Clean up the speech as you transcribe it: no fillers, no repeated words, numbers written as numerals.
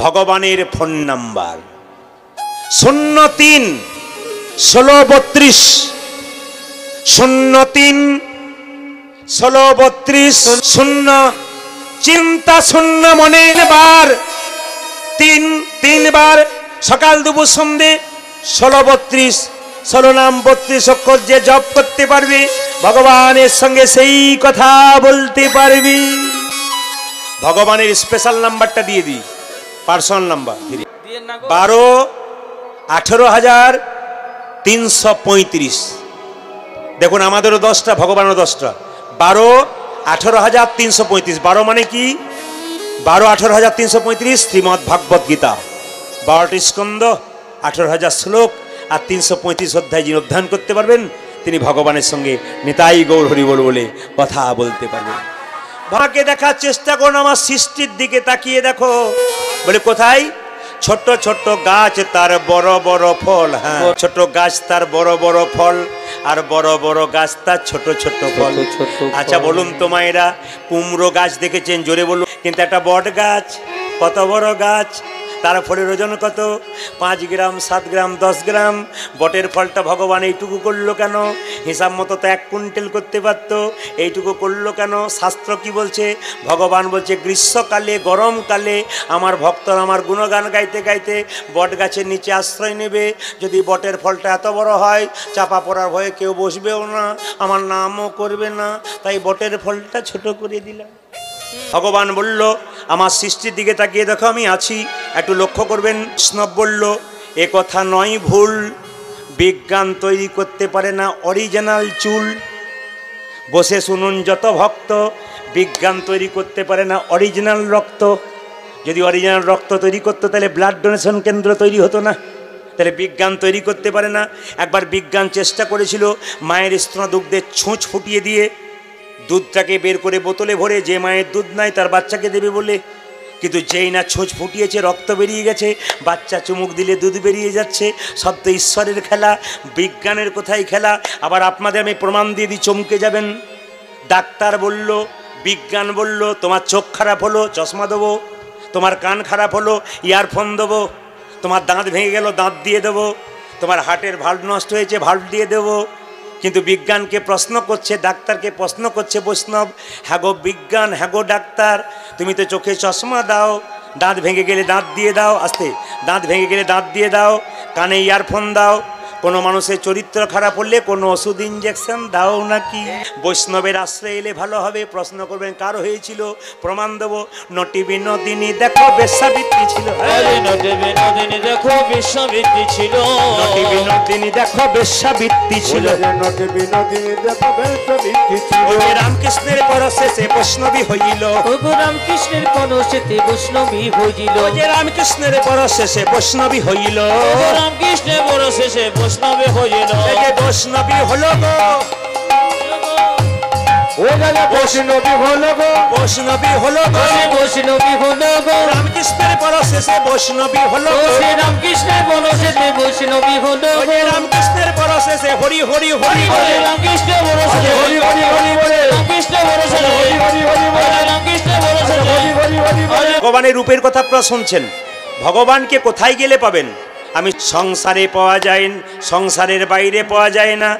ভগবানের phone number 03 1632 03 1632 0 চিন্তা শূন্য মনের বার 3 বার সকাল দুপুর সন্ধে 1632 16 নাম 32 অক্ষর যে জপ করতে পারবে ভগবানের সঙ্গে সেই কথা বলতে পারবি। ভগবানের স্পেশাল নাম্বারটা দিয়ে দিই, পার্সোনাল নাম্বার 12-18,335। দেখুন আমাদেরও 10টা, ভগবানেরও 10টা। 12-18,335। 12 মানে কি? 12-18,335 শ্রীমদ্ ভাগবত গীতা, 12টি স্কন্ধ, 18,000 শ্লোক আর 335 অধ্যায় যিনি অধ্যয়ন করতে পারবেন তিনি ভগবানের সঙ্গে নিতাই গৌর হরি বল বলে কথা বলতে পারবেন। ভাগে দেখার চেষ্টা করুন, আমার সৃষ্টির দিকে তাকিয়ে দেখো। বলে কোথায়? ছোট ছোট গাছ তার বড় বড় ফল। হ্যাঁ, ছোট গাছ তার বড় বড় ফল, আর বড় বড় গাছ তার ছোট ছোট ফল। আচ্ছা বলুন তো মায়েরা, কুমড়ো গাছ দেখেছেন? জোরে বলুন। কিন্তু একটা বট গাছ কত বড় গাছ, তার ফলের ওজন কত? 5 গ্রাম, 7 গ্রাম, 10 গ্রাম। বটের ফলটা ভগবান এইটুকু করলো কেন? হিসাব মতো তো 1 কুইন্টাল করতে পারত, এইটুকু করলো কেন? শাস্ত্র কি বলছে? ভগবান বলছে গ্রীষ্মকালে, গরমকালে আমার ভক্তরা আমার গুণগান গাইতে গাইতে বট গাছের নিচে আশ্রয় নেবে। যদি বটের ফলটা এত বড় হয়, চাপা পড়ার ভয়ে কেউ বসবেও না, আমার নামও করবে না, তাই বটের ফলটা ছোট করে দিলাম। ভগবান বলল আমার সৃষ্টির দিকে তাকিয়ে দেখো আমি আছি, একটু লক্ষ্য করবেন। স্নব বলল এ কথা নয় ভুল, বিজ্ঞান তৈরি করতে পারে না অরিজিনাল চুল। বসে শুনুন যত ভক্ত, বিজ্ঞান তৈরি করতে পারে না অরিজিনাল রক্ত। যদি অরিজিনাল রক্ত তৈরি করতো তাহলে ব্লাড ডোনেশন কেন্দ্র তৈরি হতো না। তাহলে বিজ্ঞান তৈরি করতে পারে না। একবার বিজ্ঞান চেষ্টা করেছিল মায়ের স্তন দুগ্ধে ছুঁচ ফুটিয়ে দিয়ে দুধটাকে বের করে বোতলে ভরে, যে মায়ের দুধ নাই তার বাচ্চাকে দেবে বলে। কিন্তু যেই না ছোঁচ ফুটিয়েছে রক্ত বেরিয়ে গেছে, বাচ্চা চুমুক দিলে দুধ বেরিয়ে যাচ্ছে। সব তো ঈশ্বরের খেলা, বিজ্ঞানের কোথায় খেলা? আবার আপনাদের আমি প্রমাণ দিয়ে দিই, চমকে যাবেন। ডাক্তার বলল, বিজ্ঞান বলল তোমার চোখ খারাপ হলো চশমা দেবো, তোমার কান খারাপ হলো ইয়ারফোন দেবো, তোমার দাঁত ভেঙে গেল দাঁত দিয়ে দেবো, তোমার হার্টের ভাল্ব নষ্ট হয়েছে ভাল্ব দিয়ে দেবো। কিন্তু বিজ্ঞানকে প্রশ্ন করছে, ডাক্তারকে প্রশ্ন করছে বৈষ্ণব, হ্যাঁ গো বিজ্ঞান, হ্যাঁ গো ডাক্তার, তুমি তো চোখে চশমা দাও, দাঁত ভেঙে গেলে দাঁত দিয়ে দাও, আস্তে, দাঁত ভেঙে গেলে দাঁত দিয়ে দাও, কানে ইয়ারফোন দাও, কোনো মানুষের চরিত্র খারাপ হলে কোনো ওষুধ ইঞ্জেকশন দাও নাকি? বৈষ্ণবের আশ্রয় এলে ভালো হবে। প্রশ্ন করবেন কার হয়েছিল, প্রমাণ দেবো। নটি বিনোদিনী দেখো বেশ্যাবৃত্তি ছিল, নটি বিনোদিনী দেখো বেশ্যাবৃত্তি ছিল, নটি বিনোদিনী দেখো বেশ্যাবৃত্তি ছিল, নটি বিনোদিনী দেখো বেশ্যাবৃত্তি ছিল। ওই রামকৃষ্ণের পরশেষে বৈষ্ণবী হইল, প্রভু রামকৃষ্ণের পরশেষে বৈষ্ণবী হইল, ওই রামকৃষ্ণের পরশেষে বৈষ্ণবী হইল, রামকৃষ্ণের পরশেষে বৈষ্ণবী হইল। এই যে বৈষ্ণবী হলো গো, ও দাদা বৈষ্ণবী হলো গো, বৈষ্ণবী হলো গো, বৈষ্ণবী হলো গো, রামকৃষ্ণের পরশেষে বৈষ্ণবী হলো গো, রামকৃষ্ণের পরশেষে বৈষ্ণবী হলো ওই গো, রামকৃষ্ণের পরশেষে হরি হরি হরি বলে, রামকৃষ্ণের পরশেষে হরি হরি হরি বলে, রামকৃষ্ণের পরশেষে হরি হরি হরি বলে, রামকৃষ্ণের পরশেষে হরি হরি হরি বলে। ভগবানের রূপের কথা আপনারা শুনছেন। ভগবানকে কোথায় গেলে পাবেন? আমি সংসারে পাওয়া যায়, সংসারের বাইরে পাওয়া যায় না।